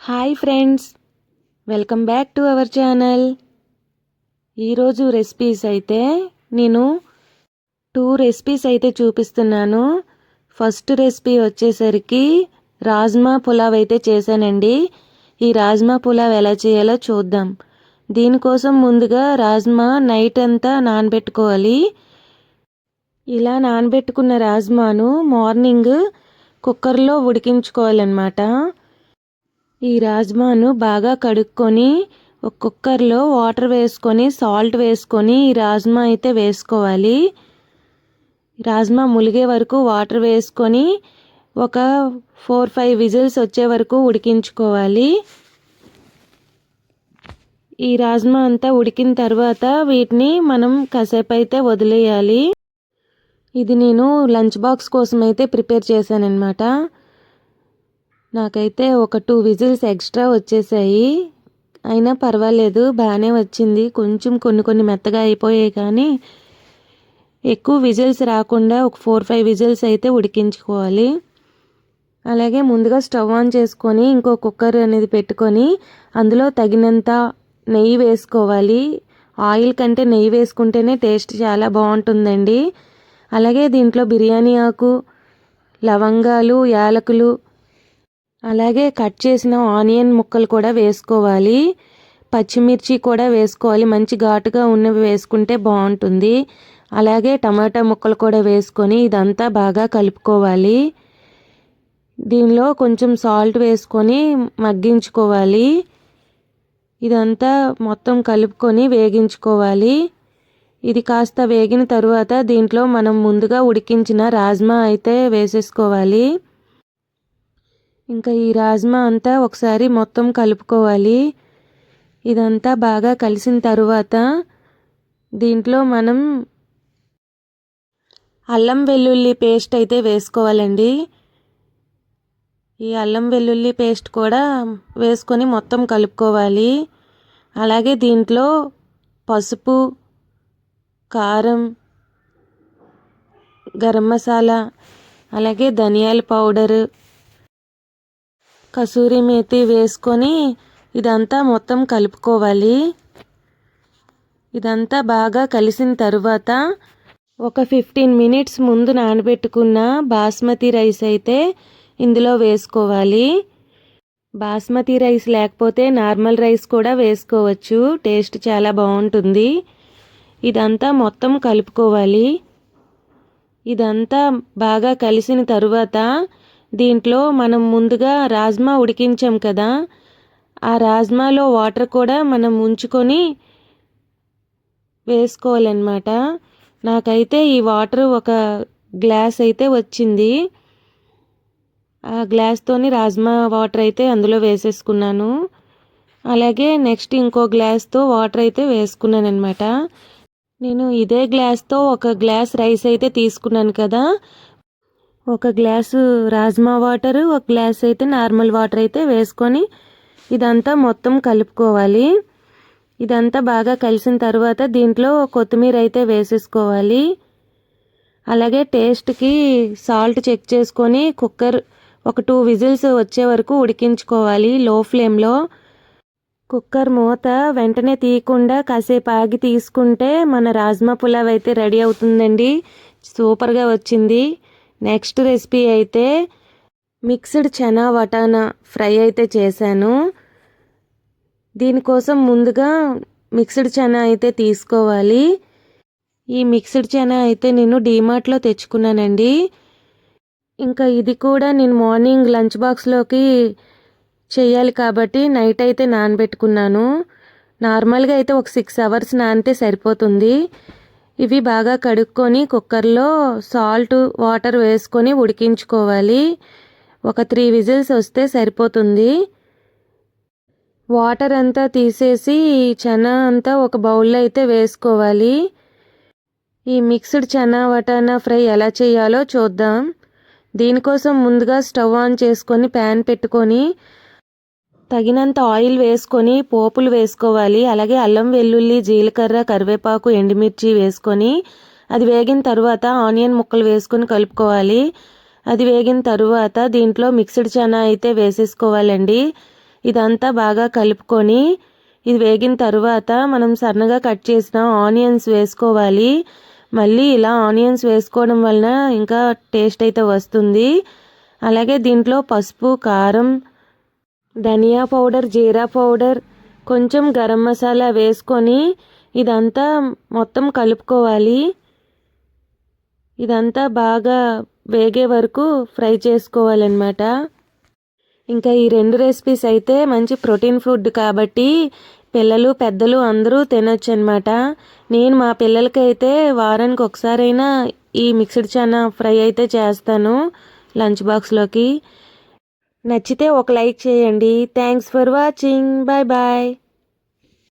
Hi friends, welcome back to our channel. ఈరోజు recipes అయితే నేను 2 రెసిపీస్ అయితే చూపిస్తున్నాను. ఫస్ట్ రెసిపీ వచ్చేసరికి రాజ్మా పులావ్ అయితే చేశానండి. ఈ రాజ్మా పులావ్ ఎలా చేయాలో చూద్దాం. దీనికోసం ముందుగా రాజ్మా నైట్ అంతా నానబెట్టుకోవాలి. ఇలా నానబెట్టుకున్న రాజ్మాను మార్నింగ్ కుక్కర్లో ఉడికించుకోవాలన్నమాట. ఈ రాజ్మాను బాగా కడుక్కొని ఒక కుక్కర్లో వాటర్ వేసుకొని సాల్ట్ వేసుకొని ఈ రాజ్మా అయితే వేసుకోవాలి. రాజ్మా ములిగే వరకు వాటర్ వేసుకొని ఒక 4-5 విజిల్స్ వచ్చే వరకు ఉడికించుకోవాలి. ఈ రాజ్మా అంతా ఉడికిన తర్వాత వీటిని మనం కాసేపు అయితే వదిలేయాలి. ఇది నేను లంచ్ బాక్స్ కోసం అయితే ప్రిపేర్ చేశానన్నమాట. నాకైతే ఒక 2 విజిల్స్ ఎక్స్ట్రా వచ్చేసాయి. అయినా పర్వాలేదు, బాగానే వచ్చింది. కొంచెం కొన్ని మెత్తగా అయిపోయాయి, కానీ ఎక్కువ విజిల్స్ రాకుండా ఒక 4-5 విజిల్స్ అయితే ఉడికించుకోవాలి. అలాగే ముందుగా స్టవ్ ఆన్ చేసుకొని ఇంకో కుక్కర్ అనేది పెట్టుకొని అందులో తగినంత నెయ్యి వేసుకోవాలి. ఆయిల్ కంటే నెయ్యి వేసుకుంటేనే టేస్ట్ చాలా బాగుంటుందండి. అలాగే దీంట్లో బిర్యానీ ఆకు, లవంగాలు, యాలకులు, అలాగే కట్ చేసిన ఆనియన్ ముక్కలు కూడా వేసుకోవాలి. పచ్చిమిర్చి కూడా వేసుకోవాలి. మంచి ఘాటుగా ఉన్నవి వేసుకుంటే బాగుంటుంది. అలాగే టమాటా ముక్కలు కూడా వేసుకొని ఇదంతా బాగా కలుపుకోవాలి. దీనిలో కొంచెం సాల్ట్ వేసుకొని మగ్గించుకోవాలి. ఇదంతా మొత్తం కలుపుకొని వేగించుకోవాలి. ఇది కాస్త వేగిన తరువాత దీంట్లో మనం ముందుగా ఉడికించిన రాజ్మా అయితే వేసేసుకోవాలి. ఇంకా ఈ రాజ్మా అంతా ఒకసారి మొత్తం కలుపుకోవాలి. ఇదంతా బాగా కలిసిన తరువాత దీంట్లో మనం అల్లం వెల్లుల్లి పేస్ట్ అయితే వేసుకోవాలండి. ఈ అల్లం వెల్లుల్లి పేస్ట్ కూడా వేసుకొని మొత్తం కలుపుకోవాలి. అలాగే దీంట్లో పసుపు, కారం, గరం మసాలా, అలాగే ధనియాల పౌడరు, కసూరి మేతి వేసుకొని ఇదంతా మొత్తం కలుపుకోవాలి. ఇదంతా బాగా కలిసిన తరువాత ఒక 15 మినిట్స్ ముందు నానబెట్టుకున్న బాస్మతి రైస్ అయితే ఇందులో వేసుకోవాలి. బాస్మతి రైస్ లేకపోతే నార్మల్ రైస్ కూడా వేసుకోవచ్చు. టేస్ట్ చాలా బాగుంటుంది. ఇదంతా మొత్తం కలుపుకోవాలి. ఇదంతా బాగా కలిసిన తరువాత దీంట్లో మనం ముందుగా రాజ్మా ఉడికించాం కదా, ఆ రాజ్మాలో వాటర్ కూడా మనం ఉంచుకొని వేసుకోవాలన్నమాట. నాకైతే ఈ వాటర్ ఒక గ్లాస్ అయితే వచ్చింది. ఆ గ్లాస్తోని రాజ్మా వాటర్ అయితే అందులో వేసేసుకున్నాను. అలాగే నెక్స్ట్ ఇంకో గ్లాస్తో వాటర్ అయితే వేసుకున్నాను అనమాట. నేను ఇదే గ్లాస్తో ఒక గ్లాస్ రైస్ అయితే తీసుకున్నాను కదా, ఒక గ్లాసు రాజ్మా వాటర్, ఒక గ్లాస్ అయితే నార్మల్ వాటర్ అయితే వేసుకొని ఇదంతా మొత్తం కలుపుకోవాలి. ఇదంతా బాగా కలిసిన తర్వాత దీంట్లో కొత్తిమీర అయితే వేసేసుకోవాలి. అలాగే టేస్ట్కి సాల్ట్ చెక్ చేసుకొని కుక్కర్ ఒక 2 విజిల్స్ వచ్చే వరకు ఉడికించుకోవాలి లో ఫ్లేమ్లో. కుక్కర్ మూత వెంటనే తీయకుండా కాసేపు ఆగి తీసుకుంటే మన రాజ్మా పులావ్ అయితే రెడీ అవుతుందండి. సూపర్గా వచ్చింది. నెక్స్ట్ రెసిపీ అయితే మిక్స్డ్ చనా వటానా ఫ్రై అయితే చేశాను. దీనికోసం ముందుగా మిక్స్డ్ చనా అయితే తీసుకోవాలి. ఈ మిక్స్డ్ చనా అయితే నేను డీమార్ట్లో తెచ్చుకున్నానండి. ఇంకా ఇది కూడా నేను మార్నింగ్ లంచ్ బాక్స్లోకి చేయాలి కాబట్టి నైట్ అయితే నానబెట్టుకున్నాను. నార్మల్గా అయితే ఒక 6 అవర్స్ నానితే సరిపోతుంది. ఇవి బాగా కడుక్కొని కుక్కర్లో సాల్ట్, వాటర్ వేసుకొని ఉడికించుకోవాలి. ఒక 3 విజిల్స్ వస్తే సరిపోతుంది. వాటర్ అంతా తీసేసి చనా అంతా ఒక బౌల్లో అయితే వేసుకోవాలి. ఈ మిక్స్డ్ చనా వటానా ఫ్రై ఎలా చేయాలో చూద్దాం. దీనికోసం ముందుగా స్టవ్ ఆన్ చేసుకొని ప్యాన్ పెట్టుకొని తగినంత ఆయిల్ వేసుకొని పోపులు వేసుకోవాలి. అలాగే అల్లం వెల్లుల్లి, జీలకర్ర, కరివేపాకు, ఎండుమిర్చి వేసుకొని అది వేగిన తర్వాత ఆనియన్ ముక్కలు వేసుకొని కలుపుకోవాలి. అది వేగిన తరువాత దీంట్లో మిక్స్డ్ చనా అయితే వేసేసుకోవాలండి. ఇదంతా బాగా కలుపుకొని ఇది వేగిన తర్వాత మనం సన్నగా కట్ చేసిన ఆనియన్స్ వేసుకోవాలి. మళ్ళీ ఇలా ఆనియన్స్ వేసుకోవడం వలన ఇంకా టేస్ట్ అయితే వస్తుంది. అలాగే దీంట్లో పసుపు, కారం, ధనియా పౌడర్, జీరా పౌడర్, కొంచెం గరం మసాలా వేసుకొని ఇదంతా మొత్తం కలుపుకోవాలి. ఇదంతా బాగా వేగే వరకు ఫ్రై చేసుకోవాలన్నమాట. ఇంకా ఈ 2 రెసిపీస్ అయితే మంచి ప్రోటీన్ ఫుడ్ కాబట్టి పిల్లలు పెద్దలు అందరూ తినొచ్చు అనమాట. నేను మా పిల్లలకైతే వారానికి ఒకసారైనా ఈ మిక్స్డ్ చనా ఫ్రై అయితే చేస్తాను లంచ్ బాక్స్లోకి. నచ్చితే ఒక లైక్ చేయండి. Thanks for watching. Bye bye.